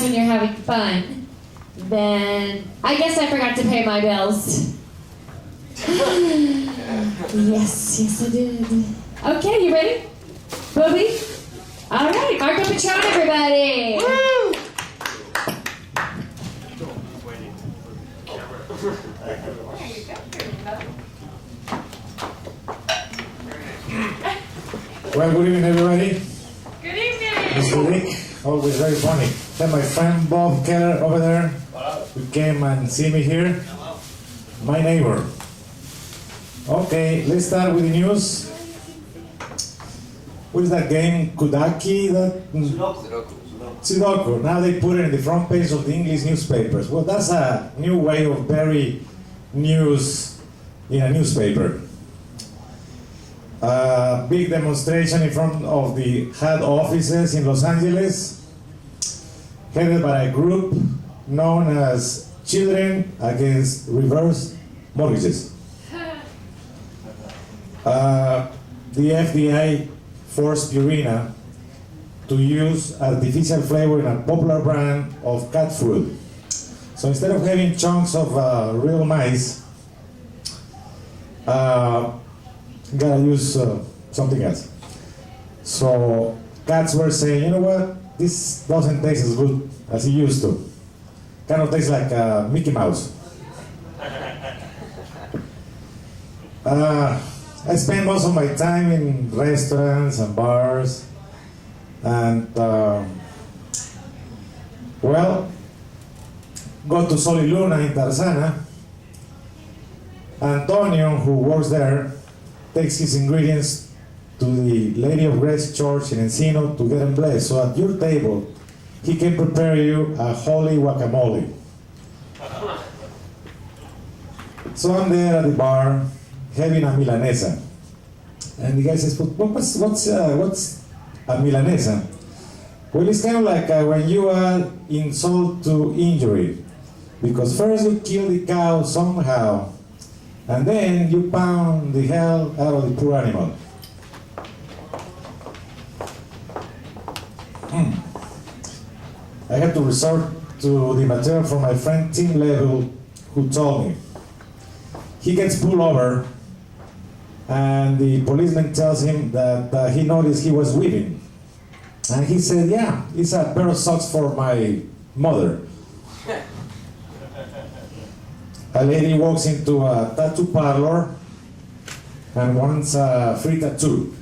when you're having fun, then I guess I forgot to pay my bills. Yes, I did. Okay, you ready? Bobby? All right, marcoPATRON, everybody. Woo! Well, good evening, everybody. Good evening. Mr. Dick, always very funny. Then my friend Bob Keller over there, who came and see me here. My neighbor. Okay, let's start with the news. What is that game? Kudaki? Sudoku. Now they put it in the front page of the English newspapers. Well, that's a new way of burying news in a newspaper. Big demonstration in front of the head offices in Los Angeles, headed by a group known as Children Against Reverse Mortgages. The FDA forced Purina to use artificial flavor in a popular brand of cat food. So instead of having chunks of real mice, gotta use something else. So cats were saying, you know what, this doesn't taste as good as it used to. Kind of tastes like Mickey Mouse. I spend most of my time in restaurants and bars, and well, go to Soliluna in Tarzana. Antonio, who works there, takes his ingredients to the Lady of Grace Church in Encino to get them blessed. So at your table, he can prepare you a holy guacamole. So I'm there at the bar, having a milanesa. And the guy says, what's a milanesa? Well, it's kind of like when you add insult to injury. Because first you kill the cow somehow, and then you pound the hell out of the poor animal. I had to resort to the material from my friend Tim Level, who told me. He gets pulled over, and the policeman tells him that he noticed he was weeping. And he said, yeah, it's a pair of socks for my mother. A lady walks into a tattoo parlor and wants a free tattoo.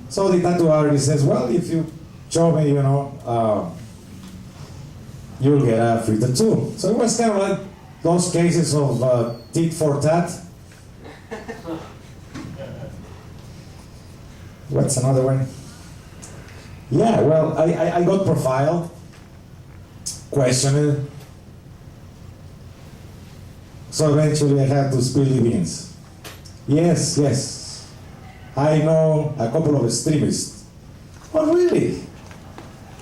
So the tattoo artist says, well, if you show me, you'll get a free tattoo. So it was kind of like those cases of tit for tat. What's another one? Yeah, well, I got profiled, questioned. So eventually I had to spill the beans. Yes. I know a couple of extremists. Oh, really?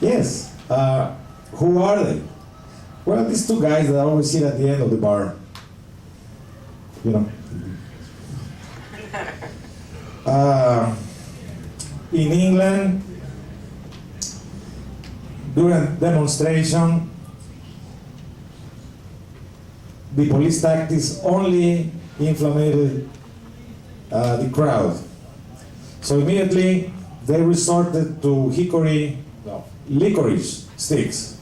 Yes. Who are they? Well, these two guys that always sit at the end of the bar. In England, during demonstration, the police tactics only inflamed the crowd. So immediately they resorted to licorice sticks.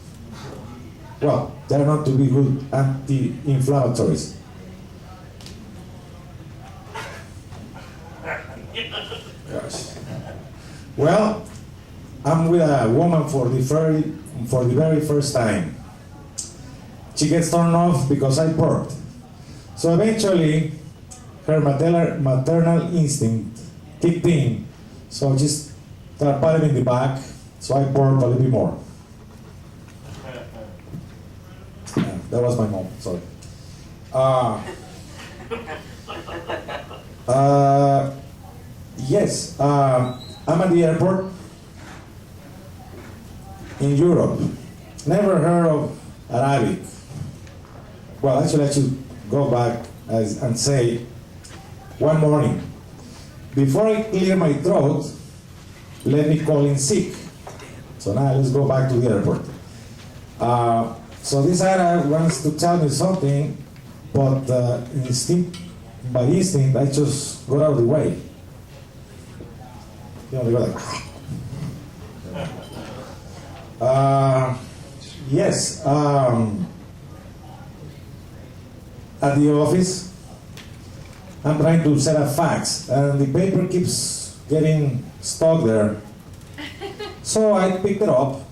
Well, they're not to be good anti-inflammatories. Gosh. Well, I'm with a woman for the very first time. She gets turned off because I burped. So eventually, her maternal instinct kicked in. So she started patting in the back, so I burped a little bit more. Yeah, that was my mom, sorry. Yes, I'm at the airport in Europe. Never heard of Arabic. Well, actually, I should go back and say, one morning, before I clear my throat, let me call in sick. So now let's go back to the airport. So this guy wants to tell me something, but by instinct, I just got out of the way. You know, they go like. Yes. At the office, I'm trying to set up fax, and the paper keeps getting stuck there. So I picked it up,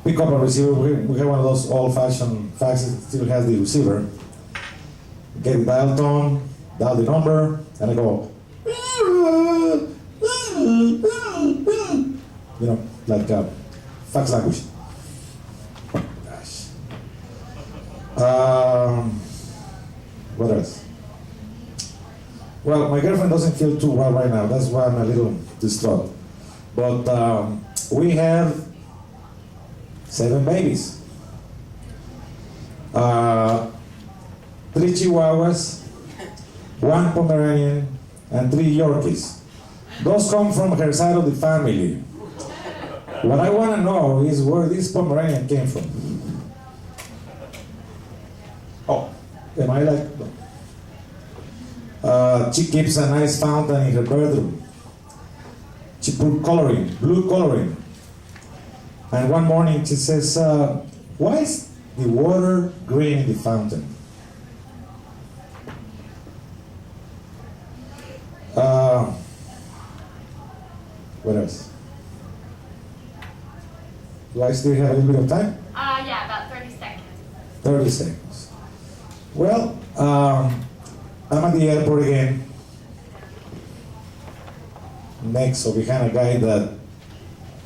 pick up a receiver. We have one of those old-fashioned faxes that still has the receiver. Get the dial tone, dial the number, and I go, you know, like fax language. Gosh. What else? Well, my girlfriend doesn't feel too well right now. That's why I'm a little distraught. But we have 7 babies. 3 Chihuahuas, 1 Pomeranian, and 3 Yorkies. Those come from her side of the family. What I want to know is where this Pomeranian came from. Oh, am I like... she keeps a nice fountain in her bedroom. She put coloring, blue coloring. And one morning she says, why is the water green in the fountain? What else? Do I still have a little bit of time? Yeah, about 30 seconds. 30 seconds. Well, I'm at the airport again. Next or behind a guy that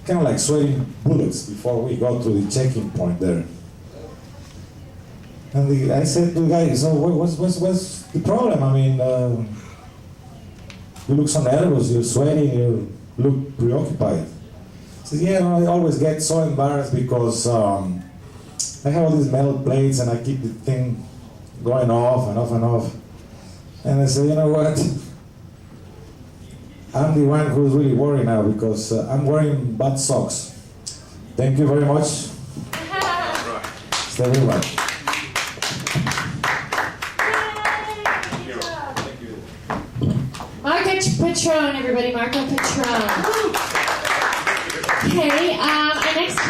kind of like sweating bullets before we go to the checking point there. And I said to the guy, so what's the problem? I mean, you look so nervous, you're sweating, you look preoccupied. He says, yeah, I always get so embarrassed because I have all these metal plates and I keep the thing going off and off and off. And I said, you know what? I'm the one who's really worried now because I'm wearing bad socks. Thank you very much. Stay very well. Patrón, everybody, marcoPATRON. Okay, our next